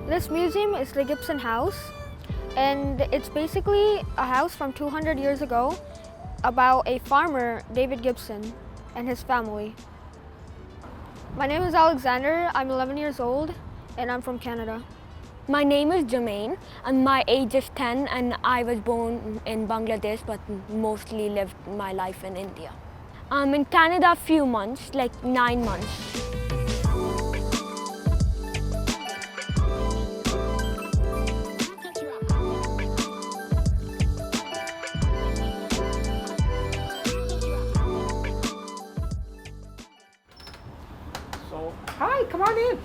This museum is the Gibson house, and it's basically a house from 200 years ago about a farmer, David Gibson, and his family. My name is Alexander, I'm 11 years old, and I'm from Canada. My name is Jermaine, and my age is 10, and I was born in Bangladesh, but mostly lived my life in India. I'm in Canada a few months, like 9 months. Hi, come on in.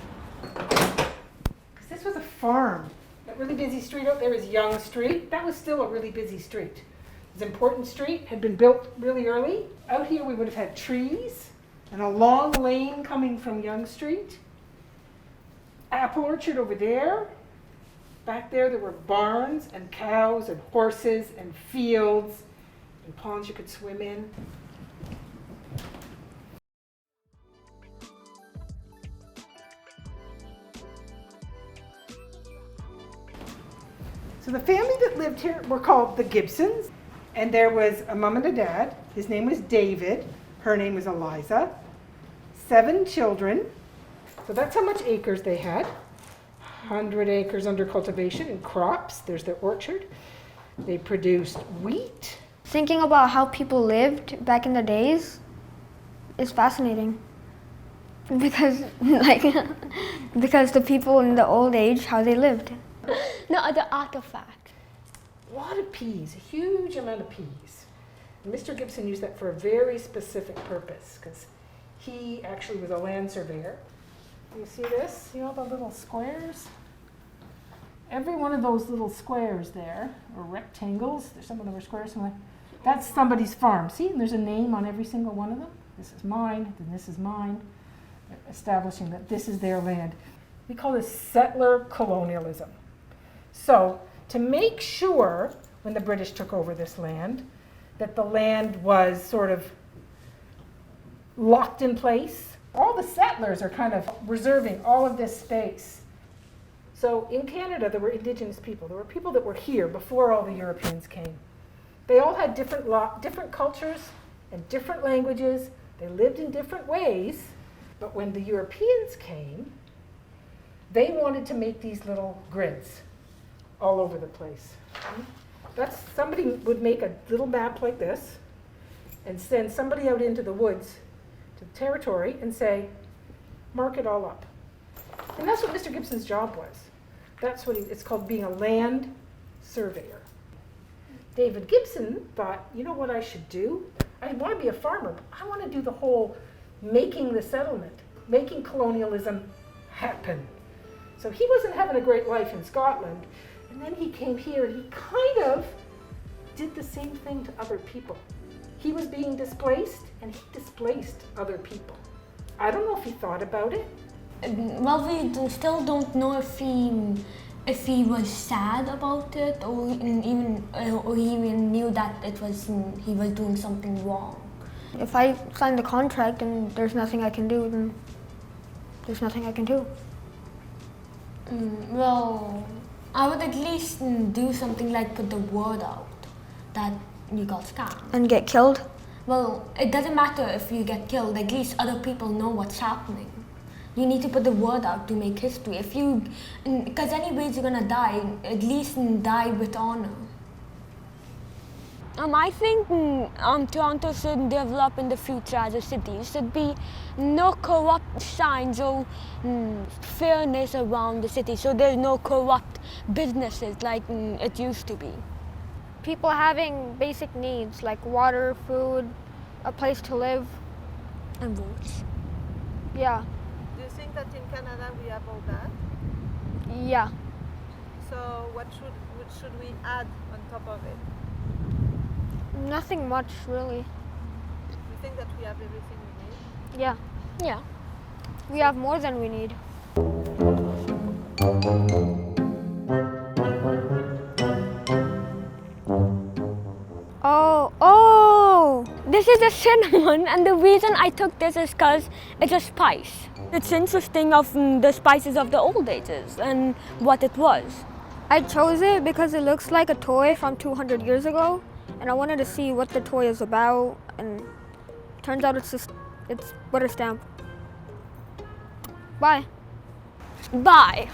This was a farm. That really busy street out there is Yonge Street. That was still a really busy street. It was an important street, had been built really early. Out here we would have had trees and a long lane coming from Yonge Street. Apple orchard over there. Back there were barns and cows and horses and fields and ponds you could swim in. So the family that lived here were called the Gibsons, and there was a mom and a dad. His name was David, her name was Eliza. 7 children. So that's how much acres they had. 100 acres under cultivation and crops. There's their orchard. They produced wheat. Thinking about how people lived back in the days is fascinating. Because because the people in the old age, how they lived. No other artifact. A lot of peas, a huge amount of peas. And Mr. Gibson used that for a very specific purpose because he actually was a land surveyor. You see this? See all the little squares? Every one of those little squares there, or rectangles, there's some of them are squares, that's somebody's farm. See, and there's a name on every single one of them. This is mine, then this is mine. They're establishing that this is their land. We call this settler colonialism. So, to make sure, when the British took over this land, that the land was sort of locked in place, all the settlers are kind of reserving all of this space. So in Canada, there were Indigenous people. There were people that were here before all the Europeans came. They all had different cultures and different languages. They lived in different ways. But when the Europeans came, they wanted to make these little grids all over the place. Somebody would make a little map like this and send somebody out into the woods to the territory and say, mark it all up. And that's what Mr. Gibson's job was. That's what it's called, being a land surveyor. David Gibson thought, you know what I should do? I want to be a farmer, but I want to do the whole making the settlement, making colonialism happen. So he wasn't having a great life in Scotland, and then he came here and he kind of did the same thing to other people. He was being displaced and he displaced other people. I don't know if he thought about it. Well, we still don't know if he was sad about it, or he even knew that he was doing something wrong. If I sign the contract and there's nothing I can do, then there's nothing I can do. Well, I would at least do something like put the word out that you got scammed. And get killed? Well, it doesn't matter if you get killed, at least other people know what's happening. You need to put the word out to make history. Because anyways you're gonna die, at least die with honor. I think Toronto should develop in the future as a city. There should be no corrupt signs or fairness around the city, so there's no corrupt businesses like it used to be. People having basic needs like water, food, a place to live. And roads. Yeah. Do you think that in Canada we have all that? Yeah. So what should we add on top of it? Nothing much, really. You think that we have everything we need? Yeah. Yeah. We have more than we need. Oh! This is a cinnamon, and the reason I took this is because it's a spice. It's interesting of the spices of the old ages and what it was. I chose it because it looks like a toy from 200 years ago, and I wanted to see what the toy is about, and turns out it's butter stamp. Bye. Bye.